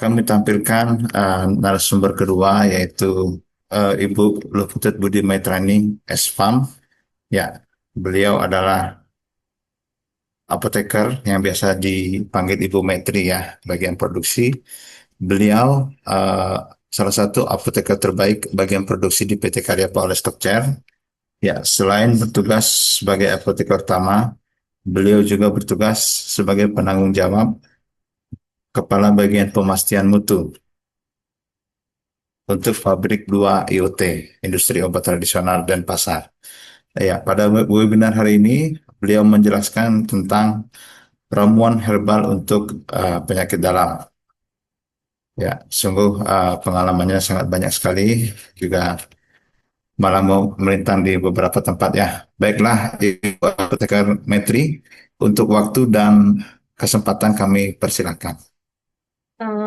kami tampilkan narasumber kedua yaitu Ibu Luputut Budi Maitrani, SPAM. Ya, beliau adalah apoteker yang biasa dipanggil Ibu Maitri ya, bagian produksi. Beliau salah satu apoteker terbaik bagian produksi di PT Karya Power Stockcare. Ya, selain bertugas sebagai apoteker utama, beliau juga bertugas sebagai penanggung jawab Kepala Bagian Pemastian Mutu untuk Pabrik 2 IoT, Industri Obat Tradisional dan Pasar. Ya, pada webinar hari ini, beliau menjelaskan tentang ramuan herbal untuk penyakit dalam. Ya, sungguh pengalamannya sangat banyak sekali, juga malah mau melintang di beberapa tempat ya. Baiklah, Ibu Apoteker Metri, untuk waktu dan kesempatan kami persilakan.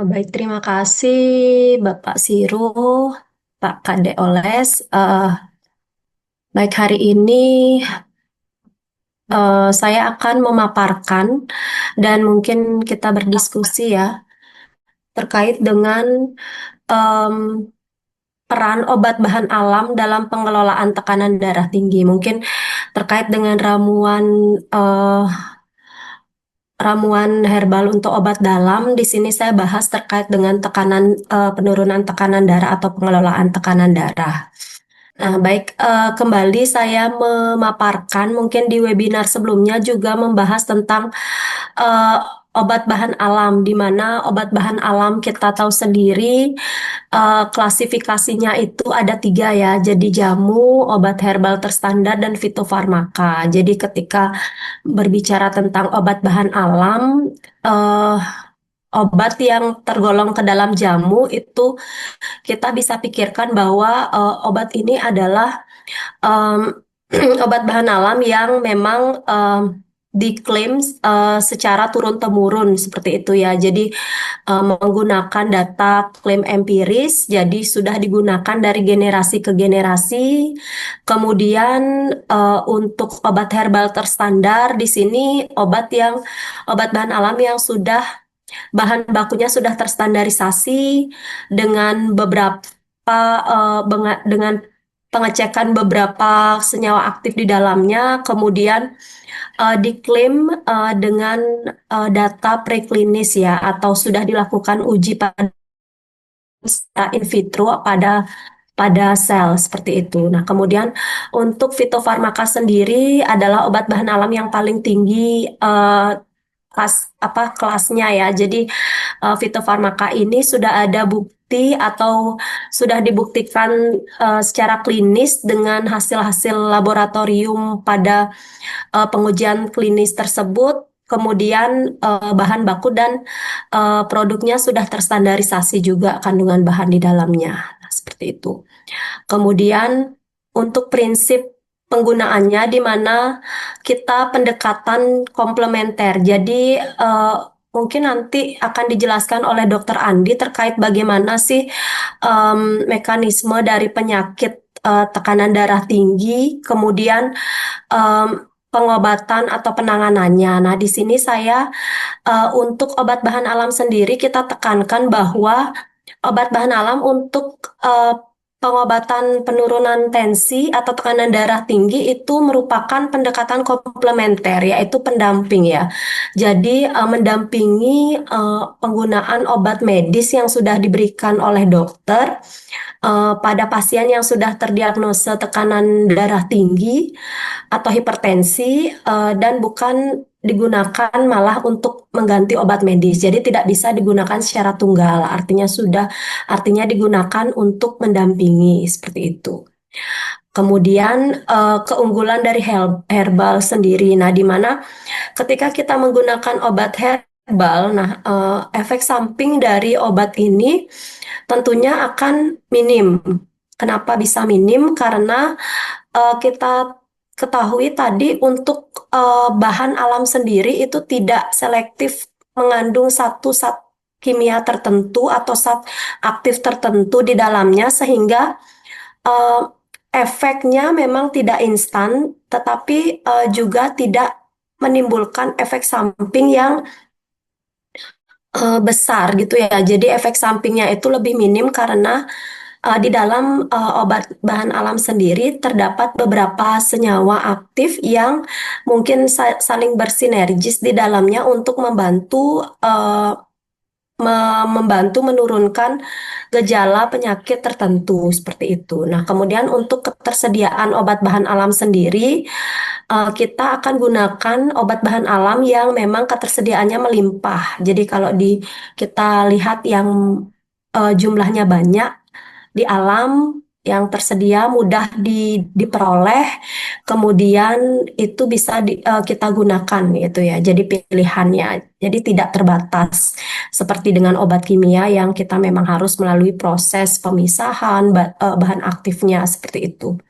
Baik, terima kasih Bapak Siru, Pak Kade Oles. Baik, hari ini saya akan memaparkan dan mungkin kita berdiskusi ya terkait dengan em, peran obat bahan alam dalam pengelolaan tekanan darah tinggi. Mungkin terkait dengan eh, ramuan herbal untuk obat dalam. Di sini saya bahas terkait dengan penurunan tekanan darah atau pengelolaan tekanan darah. Nah, baik, kembali saya memaparkan, mungkin di webinar sebelumnya juga membahas tentang eh, obat bahan alam, di mana obat bahan alam kita tahu sendiri klasifikasinya itu ada tiga ya, jadi jamu, obat herbal terstandar, dan fitofarmaka. Jadi ketika berbicara tentang obat bahan alam, eh, obat yang tergolong ke dalam jamu itu kita bisa pikirkan bahwa obat ini adalah em, obat bahan alam yang memang diklaim secara turun-temurun seperti itu ya. Jadi menggunakan data klaim empiris, jadi sudah digunakan dari generasi ke generasi. Kemudian untuk obat herbal terstandar di sini obat bahan alam yang sudah bahan bakunya sudah terstandarisasi dengan dengan pengecekan beberapa senyawa aktif di dalamnya, kemudian diklaim dengan data preklinis ya, atau sudah dilakukan uji pada in vitro pada sel seperti itu. Nah, kemudian untuk fitofarmaka sendiri adalah obat bahan alam yang paling tinggi kelasnya ya. Jadi fitofarmaka ini sudah ada bukti atau sudah dibuktikan secara klinis dengan hasil-hasil laboratorium pada pengujian klinis tersebut. Kemudian bahan baku dan produknya sudah terstandarisasi juga kandungan bahan di dalamnya. Nah, seperti itu. Kemudian untuk prinsip penggunaannya di mana kita pendekatan komplementer. Jadi mungkin nanti akan dijelaskan oleh Dokter Andi terkait bagaimana sih mekanisme dari penyakit tekanan darah tinggi, kemudian pengobatan atau penanganannya. Nah, di sini saya untuk obat bahan alam sendiri kita tekankan bahwa obat bahan alam untuk pengobatan penurunan tensi atau tekanan darah tinggi itu merupakan pendekatan komplementer, yaitu pendamping ya. Jadi mendampingi penggunaan obat medis yang sudah diberikan oleh dokter pada pasien yang sudah terdiagnosa tekanan darah tinggi atau hipertensi dan bukan digunakan malah untuk mengganti obat medis. Jadi tidak bisa digunakan secara tunggal. Artinya digunakan untuk mendampingi seperti itu. Kemudian keunggulan dari herbal sendiri. Nah, di mana ketika kita menggunakan obat herbal, nah efek samping dari obat ini tentunya akan minim. Kenapa bisa minim? Karena kita ketahui tadi untuk bahan alam sendiri itu tidak selektif mengandung satu zat kimia tertentu atau zat aktif tertentu di dalamnya sehingga eh, efeknya memang tidak instan tetapi juga tidak menimbulkan efek samping yang besar gitu ya. Jadi efek sampingnya itu lebih minim karena di dalam obat bahan alam sendiri terdapat beberapa senyawa aktif yang mungkin saling bersinergis di dalamnya untuk membantu menurunkan gejala penyakit tertentu seperti itu. Nah, kemudian untuk ketersediaan obat bahan alam sendiri, kita akan gunakan obat bahan alam yang memang ketersediaannya melimpah. Jadi kalau kita lihat yang jumlahnya banyak di alam yang tersedia mudah diperoleh, kemudian itu bisa kita gunakan gitu ya. Jadi pilihannya, jadi tidak terbatas seperti dengan obat kimia yang kita memang harus melalui proses pemisahan bahan aktifnya seperti itu.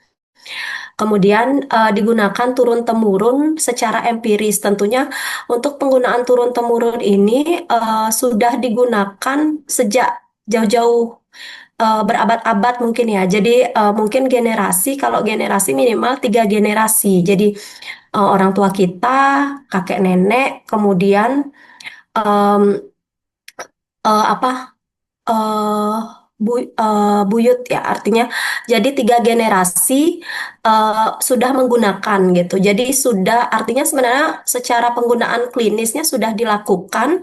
Kemudian digunakan turun-temurun secara empiris. Tentunya untuk penggunaan turun-temurun ini sudah digunakan sejak jauh-jauh berabad-abad mungkin ya. Jadi mungkin generasi, kalau generasi minimal 3 generasi. Jadi orang tua kita, kakek nenek, kemudian em, apa eh buyut ya artinya jadi 3 generasi sudah menggunakan gitu. Jadi sudah artinya sebenarnya secara penggunaan klinisnya sudah dilakukan,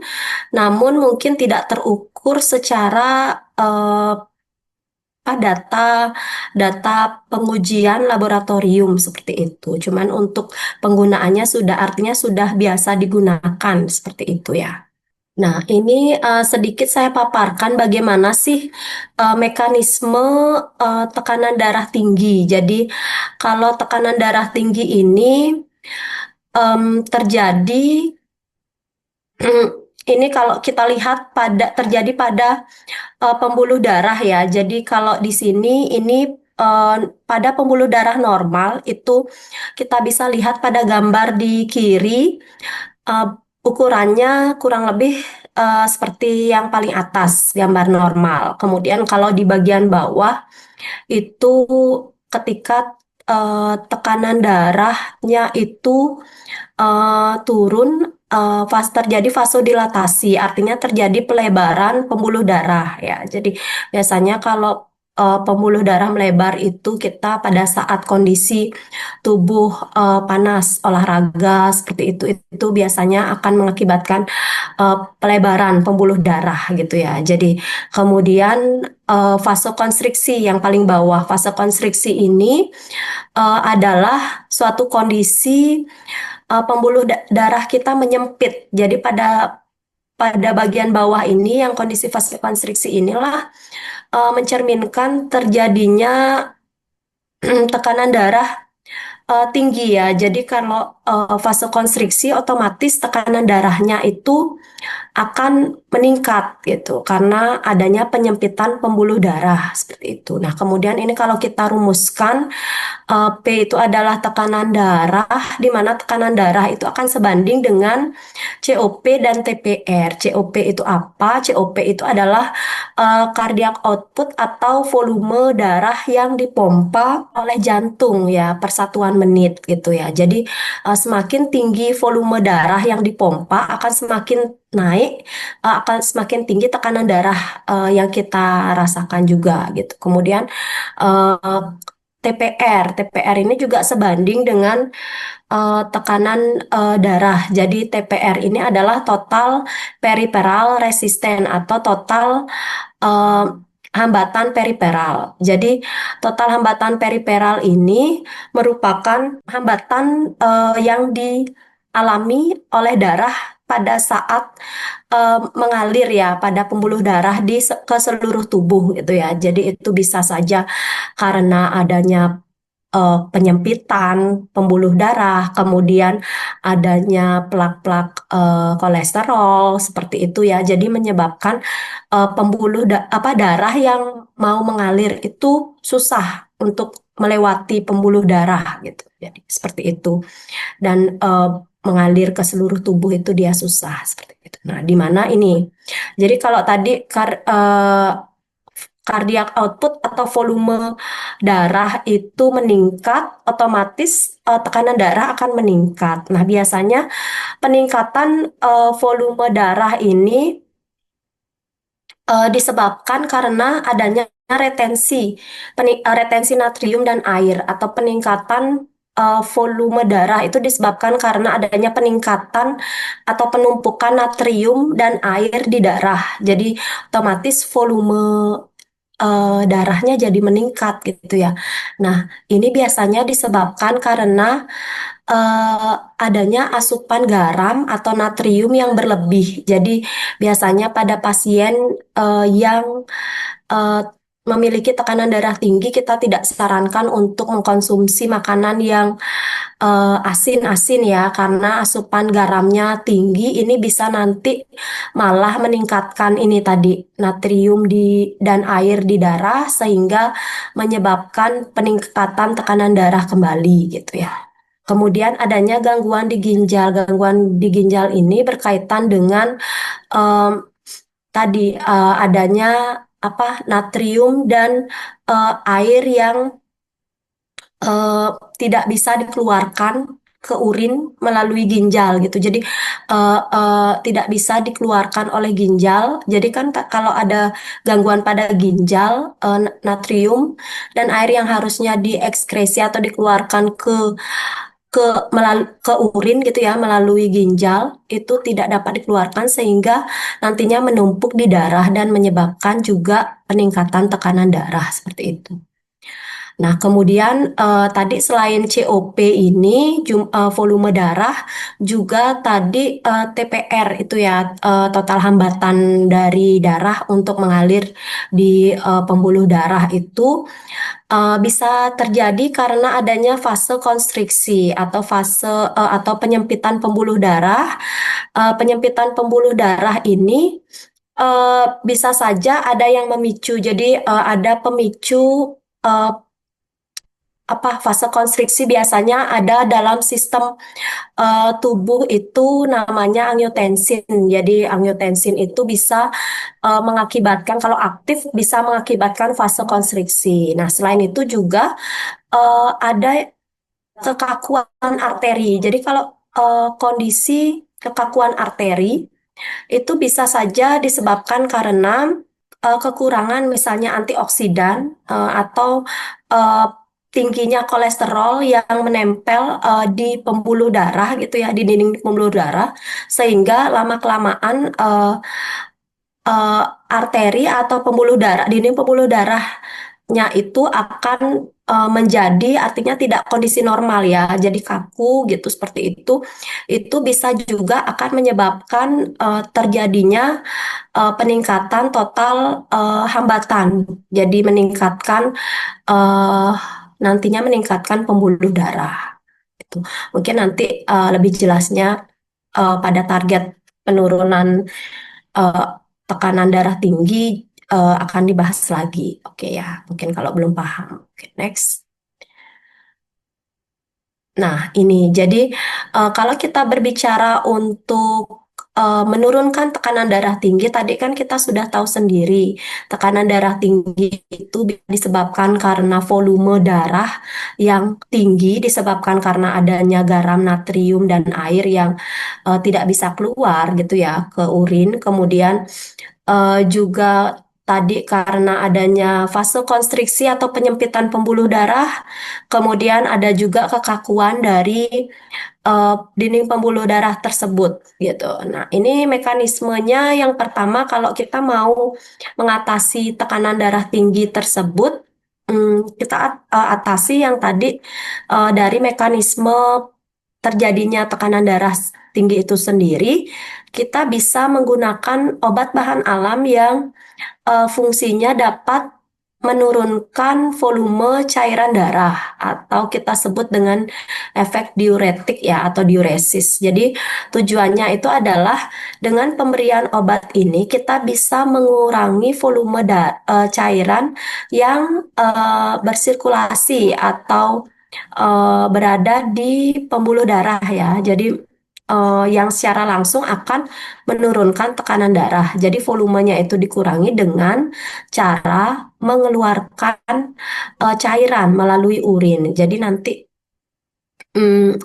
namun mungkin tidak terukur secara eh, data data pengujian laboratorium seperti itu. Cuman untuk penggunaannya sudah artinya sudah biasa digunakan seperti itu ya. Nah, ini sedikit saya paparkan bagaimana sih mekanisme tekanan darah tinggi. Jadi, kalau tekanan darah tinggi ini terjadi, ini kalau kita lihat terjadi pada pembuluh darah ya. Jadi, kalau di sini ini eh, pada pembuluh darah normal itu kita bisa lihat pada gambar di kiri. Uh, Ukurannya kurang lebih seperti yang paling atas, gambar normal. Kemudian kalau di bagian bawah itu ketika tekanan darahnya itu turun, terjadi vasodilatasi, artinya terjadi pelebaran pembuluh darah ya. Jadi biasanya kalau pembuluh darah melebar itu kita pada saat kondisi tubuh panas, olahraga seperti itu biasanya akan mengakibatkan pelebaran pembuluh darah gitu ya. Jadi kemudian vasokonstriksi yang paling bawah, vasokonstriksi ini adalah suatu kondisi pembuluh darah kita menyempit. Jadi pada bagian bawah ini yang kondisi vasokonstriksi inilah mencerminkan terjadinya tekanan darah tinggi ya. Jadi kalau vasokonstriksi otomatis tekanan darahnya itu akan meningkat gitu karena adanya penyempitan pembuluh darah seperti itu. Nah, kemudian ini kalau kita rumuskan P itu adalah tekanan darah, di mana tekanan darah itu akan sebanding dengan COP dan TPR. COP itu apa? COP itu adalah cardiac output atau volume darah yang dipompa oleh jantung ya per satuan menit gitu ya. Jadi semakin tinggi volume darah yang dipompa akan semakin naik, akan semakin tinggi tekanan darah yang kita rasakan juga gitu. Kemudian eh, TPR ini juga sebanding dengan tekanan darah. Jadi TPR ini adalah total peripheral resisten atau total eh, hambatan periferal. Jadi total hambatan periferal ini merupakan hambatan yang dialami oleh darah pada saat mengalir ya pada pembuluh darah ke seluruh tubuh gitu ya. Jadi itu bisa saja karena adanya penyempitan pembuluh darah, kemudian adanya plak-plak kolesterol seperti itu ya. Jadi menyebabkan darah yang mau mengalir itu susah untuk melewati pembuluh darah gitu. Jadi seperti itu dan mengalir ke seluruh tubuh itu dia susah seperti itu. Nah, di mana ini? Jadi kalau tadi cardiac output atau volume darah itu meningkat, otomatis tekanan darah akan meningkat. Nah, biasanya peningkatan volume darah ini Disebabkan karena adanya retensi natrium dan air atau peningkatan volume darah itu disebabkan karena adanya peningkatan atau penumpukan natrium dan air di darah. Jadi otomatis volume darahnya jadi meningkat gitu ya. Nah, ini biasanya disebabkan karena eh, adanya asupan garam atau natrium yang berlebih. Jadi biasanya pada pasien yang eh, memiliki tekanan darah tinggi, kita tidak sarankan untuk mengkonsumsi makanan yang asin-asin ya, karena asupan garamnya tinggi. Ini bisa nanti malah meningkatkan ini tadi natrium dan air di darah sehingga menyebabkan peningkatan tekanan darah kembali gitu ya. Kemudian adanya gangguan di ginjal. Gangguan di ginjal ini berkaitan dengan em, tadi adanya apa natrium dan air yang eh, tidak bisa dikeluarkan ke urin melalui ginjal gitu. Jadi tidak bisa dikeluarkan oleh ginjal. Jadi kan kalau ada gangguan pada ginjal, natrium dan air yang harusnya diekskresi atau dikeluarkan ke urin gitu ya melalui ginjal itu tidak dapat dikeluarkan sehingga nantinya menumpuk di darah dan menyebabkan juga peningkatan tekanan darah seperti itu. Nah, kemudian tadi selain COP ini volume darah juga tadi TPR itu ya total hambatan dari darah untuk mengalir di pembuluh darah itu bisa terjadi karena adanya fase konstriksi atau atau penyempitan pembuluh darah. Penyempitan pembuluh darah ini bisa saja ada yang memicu. Jadi ada pemicu eh, fase konstriksi biasanya ada dalam sistem tubuh itu namanya angiotensin. Jadi angiotensin itu bisa mengakibatkan kalau aktif bisa mengakibatkan fase konstriksi. Nah, selain itu juga ada kekakuan arteri. Jadi kalau kondisi kekakuan arteri itu bisa saja disebabkan karena kekurangan misalnya antioksidan atau eh, tingginya kolesterol yang menempel di pembuluh darah gitu ya di dinding pembuluh darah sehingga lama-kelamaan eh, arteri atau pembuluh darah dinding pembuluh darahnya itu akan menjadi artinya tidak kondisi normal ya jadi kaku gitu seperti itu bisa juga akan menyebabkan terjadinya peningkatan total hambatan. Jadi meningkatkan eh, nantinya meningkatkan pembuluh darah. Itu mungkin nanti lebih jelasnya pada target penurunan eh, tekanan darah tinggi akan dibahas lagi. Oke ya, mungkin kalau belum paham. Oke, next. Nah, ini jadi kalau kita berbicara untuk menurunkan tekanan darah tinggi, tadi kan kita sudah tahu sendiri, tekanan darah tinggi itu disebabkan karena volume darah yang tinggi, disebabkan karena adanya garam, natrium, dan air yang tidak bisa keluar gitu ya ke urin. Kemudian juga tadi karena adanya fase konstriksi atau penyempitan pembuluh darah, kemudian ada juga kekakuan dari dinding pembuluh darah tersebut gitu. Nah, ini mekanismenya yang pertama kalau kita mau mengatasi tekanan darah tinggi tersebut, kita atasi yang tadi dari mekanisme terjadinya tekanan darah tinggi itu sendiri, kita bisa menggunakan obat bahan alam yang fungsinya dapat menurunkan volume cairan darah atau kita sebut dengan efek diuretik ya atau diuresis. Jadi tujuannya itu adalah dengan pemberian obat ini kita bisa mengurangi volume cairan yang bersirkulasi atau berada di pembuluh darah ya. Jadi yang secara langsung akan menurunkan tekanan darah. Jadi volumenya itu dikurangi dengan cara mengeluarkan cairan melalui urin. Jadi nanti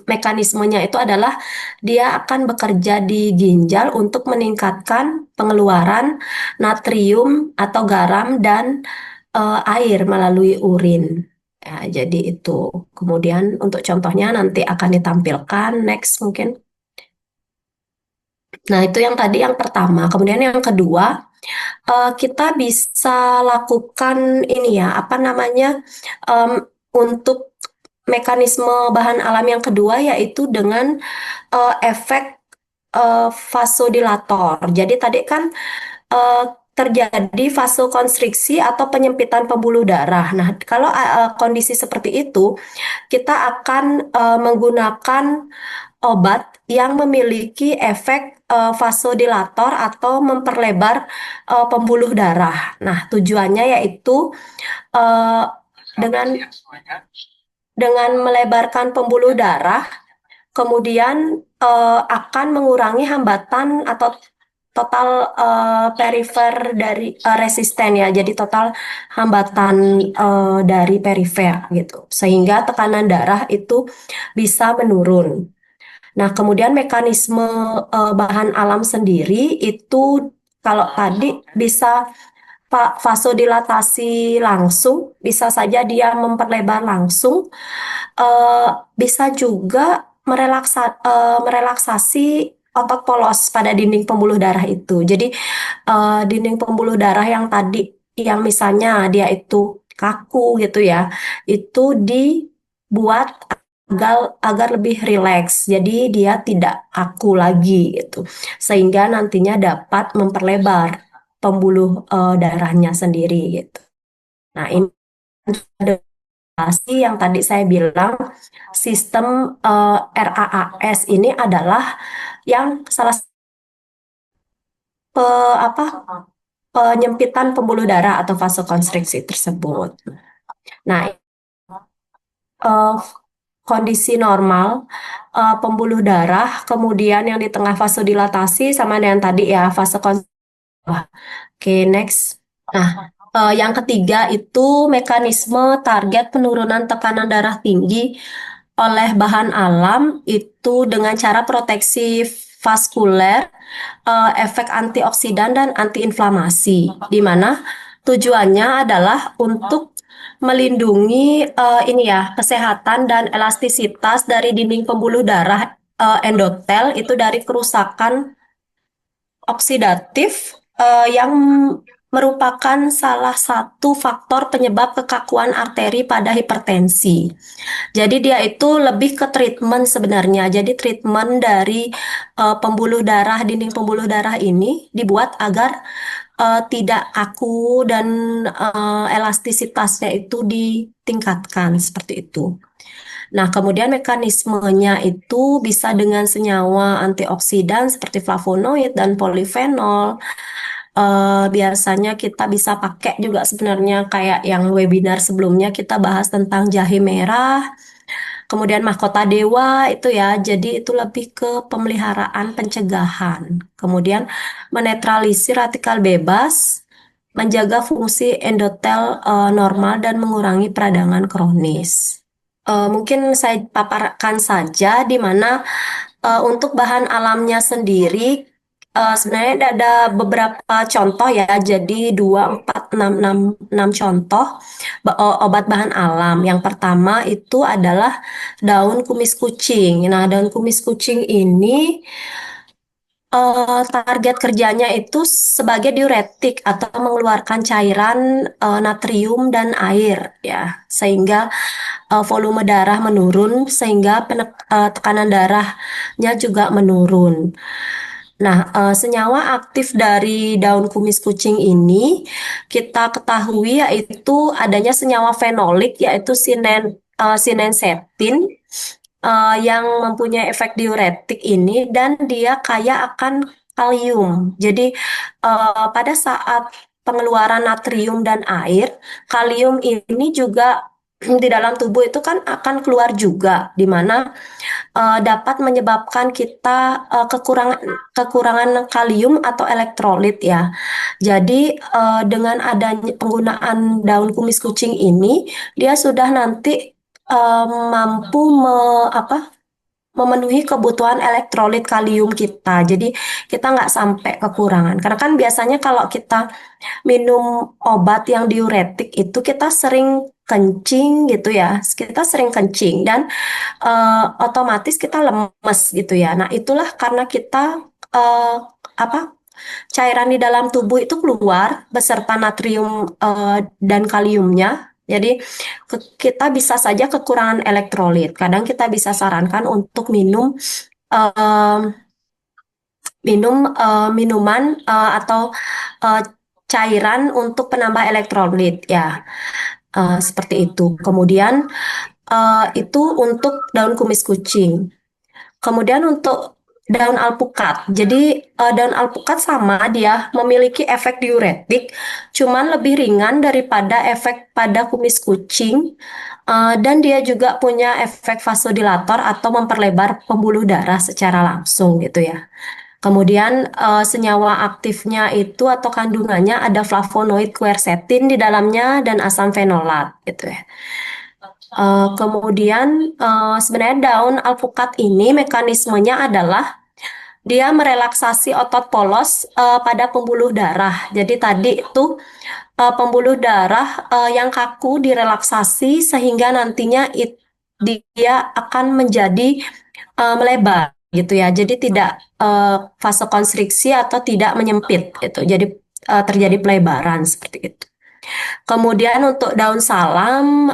Mekanismenya itu adalah dia akan bekerja di ginjal untuk meningkatkan pengeluaran natrium atau garam dan air melalui urin. Ya, jadi itu. Kemudian untuk contohnya nanti akan ditampilkan next mungkin. Nah, itu yang tadi yang pertama. Kemudian yang kedua, kita bisa lakukan ini ya, apa namanya, em, untuk mekanisme bahan alam yang kedua yaitu dengan efek vasodilator. Jadi tadi kan eh, terjadi vasokonstriksi atau penyempitan pembuluh darah. Nah, kalau kondisi seperti itu, kita akan menggunakan obat yang memiliki efek vasodilator atau memperlebar pembuluh darah. Nah, tujuannya yaitu eh, dengan melebarkan pembuluh darah, kemudian akan mengurangi hambatan atau total perifer dari resisten ya. Jadi total hambatan dari perifer gitu. Sehingga tekanan darah itu bisa menurun. Nah, kemudian mekanisme bahan alam sendiri itu kalau tadi bisa vasodilatasi langsung, bisa saja dia memperlebar langsung, eh, bisa juga merelaksasi otot polos pada dinding pembuluh darah itu. Jadi dinding pembuluh darah yang tadi, yang misalnya dia itu kaku gitu ya, itu dibuat agar lebih rileks. Jadi dia tidak kaku lagi gitu. Sehingga nantinya dapat memperlebar pembuluh darahnya sendiri gitu. Nah, ini adaptasi yang tadi saya bilang sistem RAAS ini adalah yang salah satu apa penyempitan pembuluh darah atau vasokonstriksi tersebut. Nah, eh, kondisi normal pembuluh darah, kemudian yang di tengah vasodilatasi sama dengan tadi ya vasokonstriksi. Oke, next. Nah, yang ketiga itu mekanisme target penurunan tekanan darah tinggi oleh bahan alam itu dengan cara proteksi vaskuler, efek antioksidan dan antiinflamasi, di mana tujuannya adalah untuk melindungi ini ya kesehatan dan elastisitas dari dinding pembuluh darah endotel itu dari kerusakan oksidatif yang merupakan salah satu faktor penyebab kekakuan arteri pada hipertensi. Jadi dia itu lebih ke treatment sebenarnya. Jadi treatment dari pembuluh darah, dinding pembuluh darah ini dibuat agar tidak kaku dan elastisitasnya itu ditingkatkan seperti itu. Nah, kemudian mekanismenya itu bisa dengan senyawa antioksidan seperti flavonoid dan polifenol. Biasanya kita bisa pakai juga sebenarnya kayak yang webinar sebelumnya kita bahas tentang jahe merah, kemudian mahkota dewa itu ya. Jadi itu lebih ke pemeliharaan pencegahan. Kemudian menetralisir radikal bebas, menjaga fungsi endotel normal dan mengurangi peradangan kronis. Mungkin saya paparkan saja di mana untuk bahan alamnya sendiri sebenarnya ada beberapa contoh ya. Jadi 2, 4, 6, 6, 6 contoh obat bahan alam. Yang pertama itu adalah daun kumis kucing. Nah, daun kumis kucing ini target kerjanya itu sebagai diuretik atau mengeluarkan cairan natrium dan air ya, sehingga volume darah menurun sehingga tekanan darahnya juga menurun. Nah, senyawa aktif dari daun kumis kucing ini kita ketahui yaitu adanya senyawa fenolik yaitu sinensetin yang mempunyai efek diuretik ini dan dia kaya akan kalium. Jadi pada saat pengeluaran natrium dan air, kalium ini juga di dalam tubuh itu kan akan keluar juga, di mana dapat menyebabkan kita kekurangan kalium atau elektrolit ya. Jadi dengan adanya penggunaan daun kumis kucing ini, dia sudah nanti mampu memenuhi kebutuhan elektrolit kalium kita. Jadi kita nggak sampai kekurangan. Karena kan biasanya kalau kita minum obat yang diuretik itu kita sering kencing gitu ya. Kita sering kencing dan otomatis kita lemes gitu ya. Nah, itulah karena kita eh, apa cairan di dalam tubuh itu keluar beserta natrium dan kaliumnya. Jadi kita bisa saja kekurangan elektrolit. Kadang kita bisa sarankan untuk eh, minuman atau eh, cairan untuk penambah elektrolit ya. Seperti itu. Kemudian itu untuk daun kumis kucing. Kemudian untuk daun alpukat. Jadi daun alpukat sama dia memiliki efek diuretik, cuman lebih ringan daripada efek pada kumis kucing. Dan dia juga punya efek vasodilator atau memperlebar pembuluh darah secara langsung gitu ya. Kemudian senyawa aktifnya itu atau kandungannya ada flavonoid quercetin di dalamnya dan asam fenolat gitu ya. Kemudian sebenarnya daun alpukat ini mekanismenya adalah dia merelaksasi otot polos pada pembuluh darah. Jadi tadi itu pembuluh darah yang kaku direlaksasi sehingga nantinya dia akan menjadi melebar gitu ya. Jadi tidak vasokonstriksi atau tidak menyempit gitu. Jadi terjadi pelebaran seperti itu. Kemudian untuk daun salam,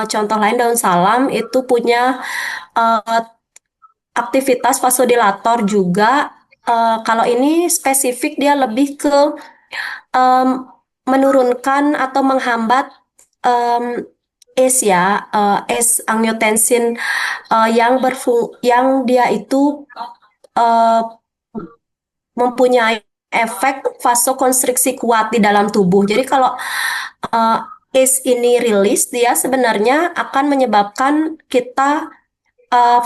contoh lain daun salam itu punya eh, aktivitas vasodilator juga. Kalau ini spesifik dia lebih ke em, menurunkan atau menghambat ACE ya, ACE angiotensin yang dia itu eh, mempunyai efek vasokonstriksi kuat di dalam tubuh. Jadi kalau uh, ACE ini rilis, dia sebenarnya akan menyebabkan kita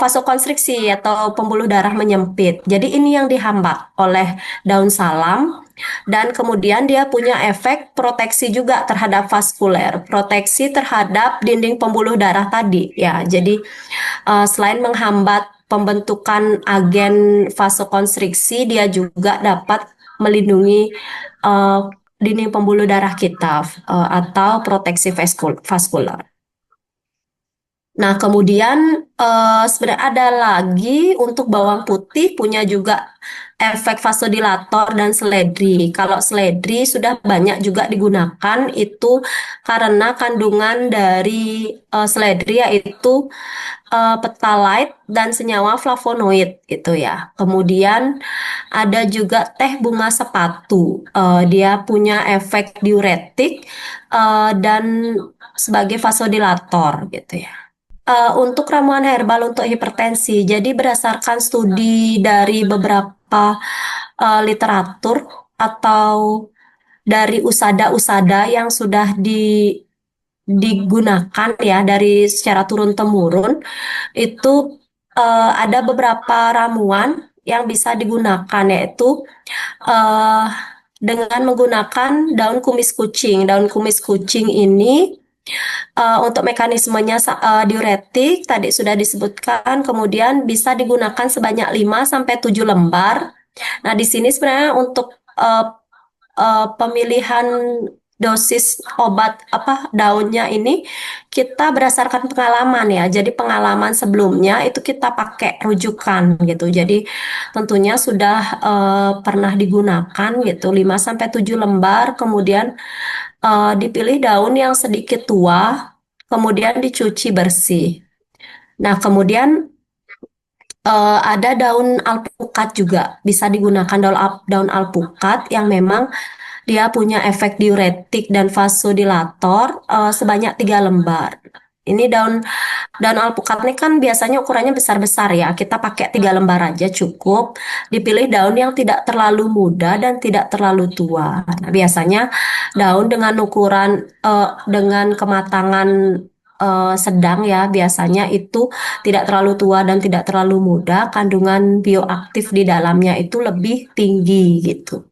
vasokonstriksi atau pembuluh darah menyempit. Jadi ini yang dihambat oleh daun salam dan kemudian dia punya efek proteksi juga terhadap vaskuler, proteksi terhadap dinding pembuluh darah tadi ya. Jadi selain menghambat pembentukan agen vasokonstriksi, dia juga dapat melindungi uh, dinding pembuluh darah kita atau proteksi vaskular. Nah, kemudian sebenarnya ada lagi untuk bawang putih punya juga efek vasodilator dan seledri. Kalau seledri sudah banyak juga digunakan itu karena kandungan dari seledri yaitu phthalate dan senyawa flavonoid gitu ya. Kemudian ada juga teh bunga sepatu. Dia punya efek diuretik dan sebagai vasodilator gitu ya. Untuk ramuan herbal untuk hipertensi, jadi berdasarkan studi dari beberapa literatur atau dari usada-usada yang sudah digunakan ya dari secara turun-temurun, itu ada beberapa ramuan yang bisa digunakan yaitu eh, dengan menggunakan daun kumis kucing. Daun kumis kucing ini untuk mekanismenya diuretik tadi sudah disebutkan, kemudian bisa digunakan sebanyak 5 sampai 7 lembar. Nah, di sini sebenarnya untuk uh, pemilihan dosis obat daunnya ini kita berdasarkan pengalaman ya. Jadi pengalaman sebelumnya itu kita pakai rujukan gitu. Jadi tentunya sudah pernah digunakan gitu 5 sampai 7 lembar, kemudian dipilih daun yang sedikit tua, kemudian dicuci bersih. Nah, kemudian ada daun alpukat juga bisa digunakan daun alpukat yang memang dia punya efek diuretik dan vasodilator sebanyak 3 lembar. Ini daun alpukat ini kan biasanya ukurannya besar-besar ya. Kita pakai 3 lembar aja cukup. Dipilih daun yang tidak terlalu muda dan tidak terlalu tua. Nah, biasanya daun dengan ukuran dengan kematangan sedang ya. Biasanya itu tidak terlalu tua dan tidak terlalu muda. Kandungan bioaktif di dalamnya itu lebih tinggi gitu.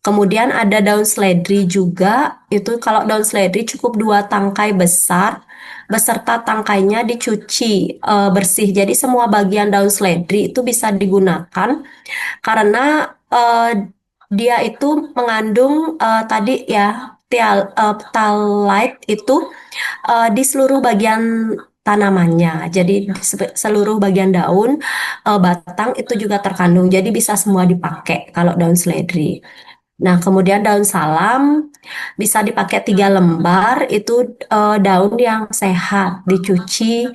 Kemudian ada daun seledri juga. Itu kalau daun seledri cukup 2 tangkai besar beserta tangkainya dicuci bersih. Jadi semua bagian daun seledri itu bisa digunakan karena dia itu mengandung tadi ya phthalate itu di seluruh bagian tanamannya. Jadi di seluruh bagian daun, batang itu juga terkandung. Jadi bisa semua dipakai kalau daun seledri. Nah, kemudian daun salam bisa dipakai 3 lembar. Itu daun yang sehat, dicuci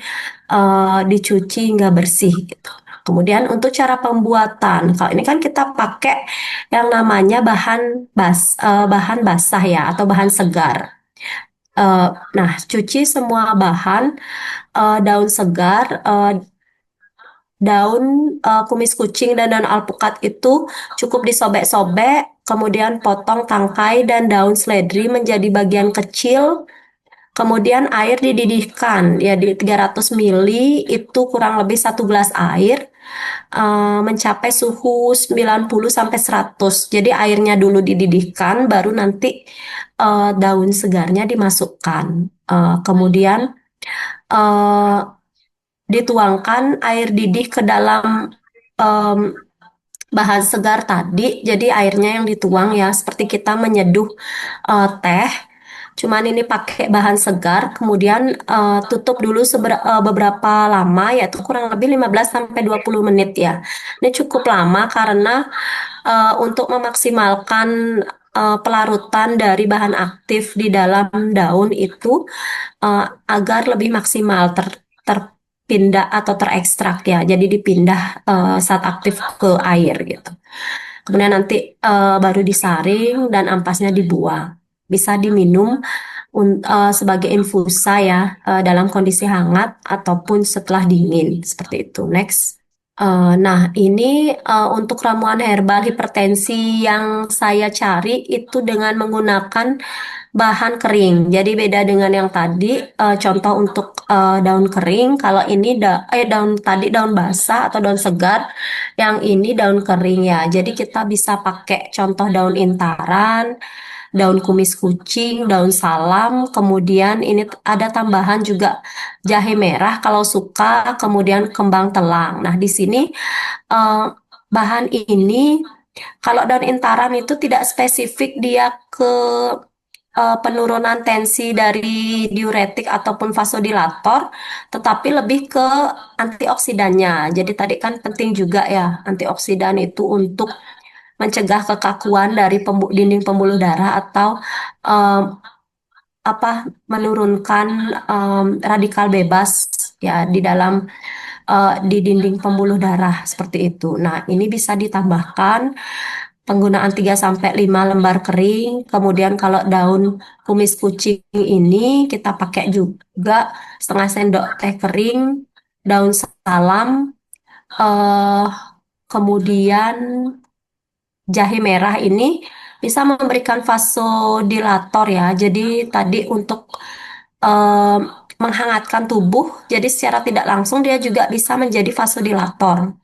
hingga bersih gitu. Kemudian untuk cara pembuatan, kalau ini kan kita pakai yang namanya bahan basah ya atau bahan segar. Eh, nah, cuci semua bahan daun segar, daun kumis kucing dan daun alpukat itu cukup disobek-sobek, kemudian potong tangkai dan daun seledri menjadi bagian kecil, kemudian air dididihkan ya di 300 mili itu kurang lebih 1 gelas air mencapai suhu 90 sampai 100. Jadi airnya dulu dididihkan baru nanti daun segarnya dimasukkan. Kemudian eh, dituangkan air didih ke dalam em, bahan segar tadi. Jadi airnya yang dituang ya seperti kita menyeduh teh. Cuman ini pakai bahan segar, kemudian tutup dulu beberapa lama, yaitu kurang lebih 15 sampai 20 menit ya. Ini cukup lama karena untuk memaksimalkan pelarutan dari bahan aktif di dalam daun itu uh, agar lebih maksimal terpindah atau terekstrak ya. Jadi dipindah saat aktif ke air gitu. Kemudian nanti baru disaring dan ampasnya dibuang. Bisa diminum sebagai infusa ya dalam kondisi hangat ataupun setelah dingin seperti itu. Next. Nah, ini untuk ramuan herbal hipertensi yang saya cari itu dengan menggunakan bahan kering. Jadi beda dengan yang tadi, contoh untuk daun kering. Kalau ini daun tadi daun basah atau daun segar, yang ini daun kering ya. Jadi kita bisa pakai contoh daun intaran, daun kumis kucing, daun salam, kemudian ini ada tambahan juga jahe merah kalau suka, kemudian kembang telang. Nah, di sini eh, bahan ini kalau daun intaran itu tidak spesifik dia ke penurunan tensi dari diuretik ataupun vasodilator, tetapi lebih ke antioksidannya. Jadi tadi kan penting juga ya antioksidan itu untuk mencegah kekakuan dari dinding pembuluh darah atau em, apa menurunkan radikal bebas ya di dalam di dinding pembuluh darah seperti itu. Nah, ini bisa ditambahkan penggunaan 3 sampai 5 lembar kering. Kemudian kalau daun kumis kucing ini kita pakai juga 1/2 sendok teh kering, daun salam, eh kemudian jahe merah ini bisa memberikan vasodilator ya. Jadi tadi untuk eh, menghangatkan tubuh, jadi secara tidak langsung dia juga bisa menjadi vasodilator.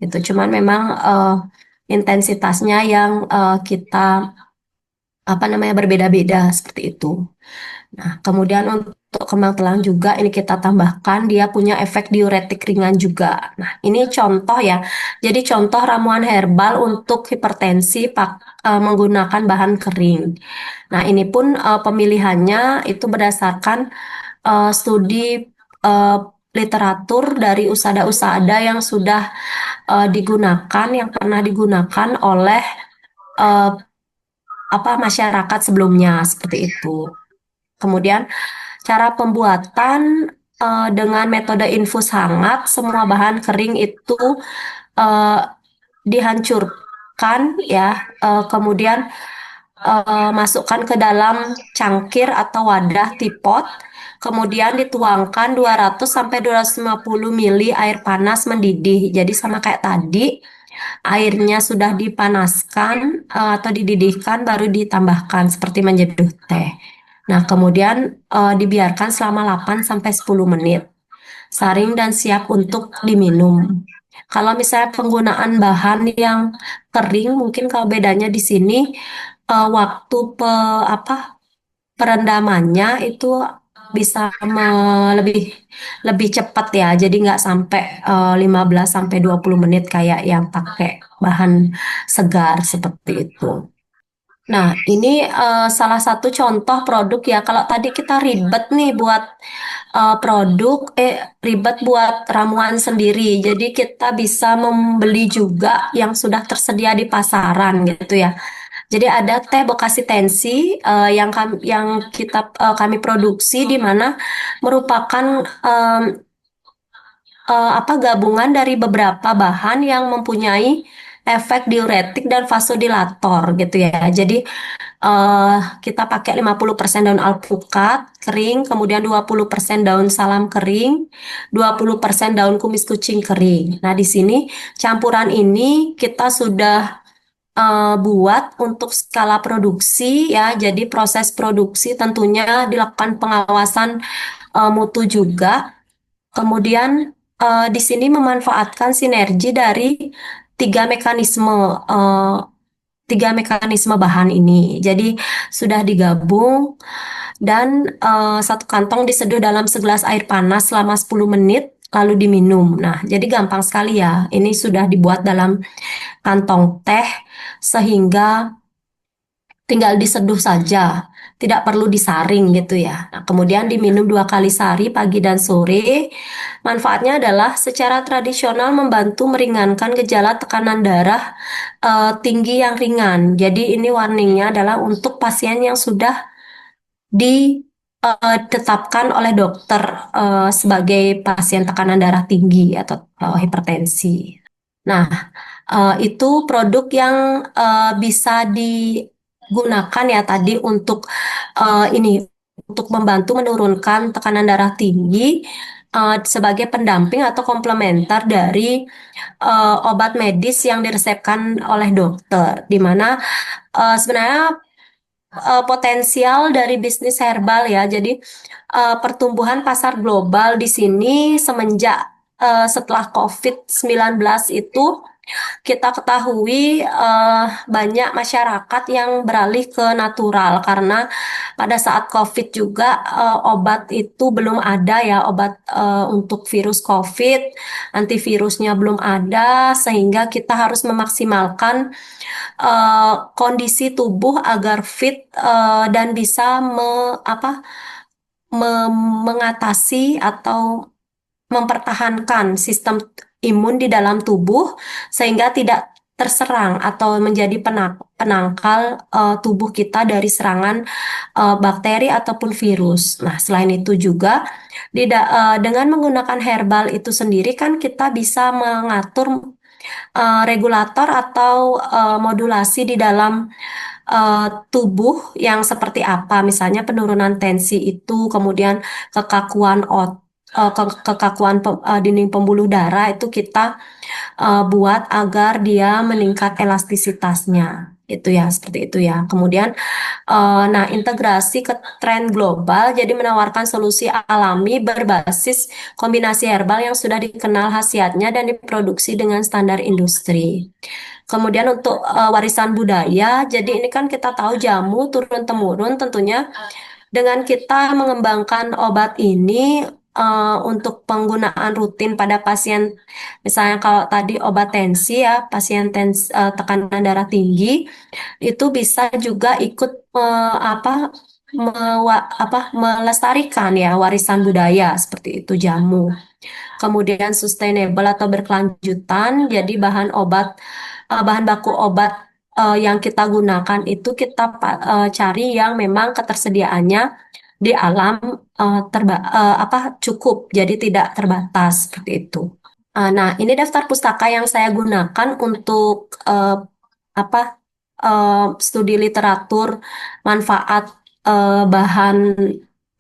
Gitu. Cuman memang intensitasnya yang kita apa namanya berbeda-beda seperti itu. Nah, kemudian untuk kembang telang juga ini kita tambahkan dia punya efek diuretik ringan juga. Nah, ini contoh ya. Jadi contoh ramuan herbal untuk hipertensi menggunakan bahan kering. Nah, ini pun pemilihannya itu berdasarkan studi eh, literatur dari usada-usada yang sudah yang pernah digunakan oleh eh, masyarakat sebelumnya seperti itu. Kemudian cara pembuatan dengan metode infus hangat, semua bahan kering itu eh, dihancurkan ya, kemudian masukkan ke dalam cangkir atau wadah tipot, kemudian dituangkan 200 sampai 250 mili air panas mendidih. Jadi sama kayak tadi, airnya sudah dipanaskan atau dididihkan baru ditambahkan seperti menyeduh teh. Nah, kemudian dibiarkan selama 8 sampai 10 menit. Saring dan siap untuk diminum. Kalau misalnya penggunaan bahan yang kering, mungkin kalau bedanya di sini waktu apa perendamannya itu bisa lebih lebih cepat ya. Jadi nggak sampai 15 sampai 20 menit kayak yang pakai bahan segar seperti itu. Nah, ini salah satu contoh produk ya. Kalau tadi kita ribet nih buat ribet buat ramuan sendiri. Jadi kita bisa membeli juga yang sudah tersedia di pasaran gitu ya. Jadi ada teh Bekasi Tensi kami produksi di mana merupakan gabungan dari beberapa bahan yang mempunyai efek diuretik dan vasodilator gitu ya. Jadi kita pakai 50% daun alpukat kering, kemudian 20% daun salam kering, 20% daun kumis kucing kering. Nah, di sini campuran ini kita sudah buat untuk skala produksi ya. Jadi proses produksi tentunya dilakukan pengawasan mutu juga. Kemudian di sini memanfaatkan sinergi dari tiga mekanisme eh, tiga mekanisme bahan ini. Jadi sudah digabung dan satu kantong diseduh dalam segelas air panas selama 10 menit lalu diminum. Nah, jadi gampang sekali ya. Ini sudah dibuat dalam kantong teh sehingga tinggal diseduh saja, tidak perlu disaring gitu ya. Nah, kemudian diminum 2 kali sehari, pagi dan sore. Manfaatnya adalah secara tradisional membantu meringankan gejala tekanan darah tinggi yang ringan. Jadi ini warningnya adalah untuk pasien yang sudah ditetapkan oleh dokter sebagai pasien tekanan darah tinggi atau hipertensi. Nah, itu produk yang bisa digunakan ya tadi untuk ini untuk membantu menurunkan tekanan darah tinggi sebagai pendamping atau komplementer dari obat medis yang diresepkan oleh dokter, di mana sebenarnya potensial dari bisnis herbal ya. Jadi pertumbuhan pasar global di sini semenjak setelah COVID-19 itu kita ketahui banyak masyarakat yang beralih ke natural karena pada saat COVID juga obat itu belum ada ya, obat untuk virus COVID, antivirusnya belum ada sehingga kita harus memaksimalkan kondisi tubuh agar fit dan bisa mengatasi atau mempertahankan sistem imun di dalam tubuh sehingga tidak terserang atau menjadi penangkal tubuh kita dari serangan bakteri ataupun virus. Nah, selain itu juga dengan menggunakan herbal itu sendiri kan kita bisa mengatur regulator atau modulasi di dalam tubuh yang seperti apa, misalnya penurunan tensi itu, kemudian kekakuan dinding pembuluh darah itu kita buat agar dia meningkat elastisitasnya. Itu ya, seperti itu ya. Kemudian, nah integrasi ke tren global, jadi menawarkan solusi alami berbasis kombinasi herbal yang sudah dikenal khasiatnya dan diproduksi dengan standar industri. Kemudian untuk warisan budaya, jadi ini kan kita tahu jamu turun-temurun tentunya dengan kita mengembangkan obat ini untuk penggunaan rutin pada pasien, misalnya kalau tadi obat tensi ya, pasien tekanan darah tinggi, itu bisa juga ikut melestarikan ya warisan budaya seperti itu jamu. Kemudian sustainable atau berkelanjutan, jadi bahan baku obat yang kita gunakan itu kita cari yang memang ketersediaannya di alam cukup, jadi tidak terbatas seperti itu. Nah, ini daftar pustaka yang saya gunakan untuk apa studi literatur manfaat bahan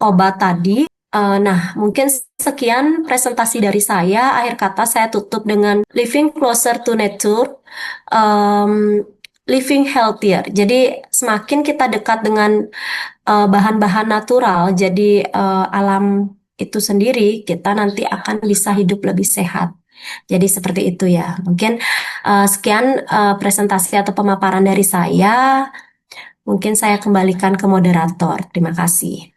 obat tadi. Nah, mungkin sekian presentasi dari saya. Akhir kata saya tutup dengan living closer to nature, um, living healthier. Jadi semakin kita dekat dengan bahan-bahan natural, jadi alam itu sendiri, kita nanti akan bisa hidup lebih sehat. Jadi seperti itu ya. Mungkin sekian presentasi atau pemaparan dari saya. Mungkin saya kembalikan ke moderator. Terima kasih.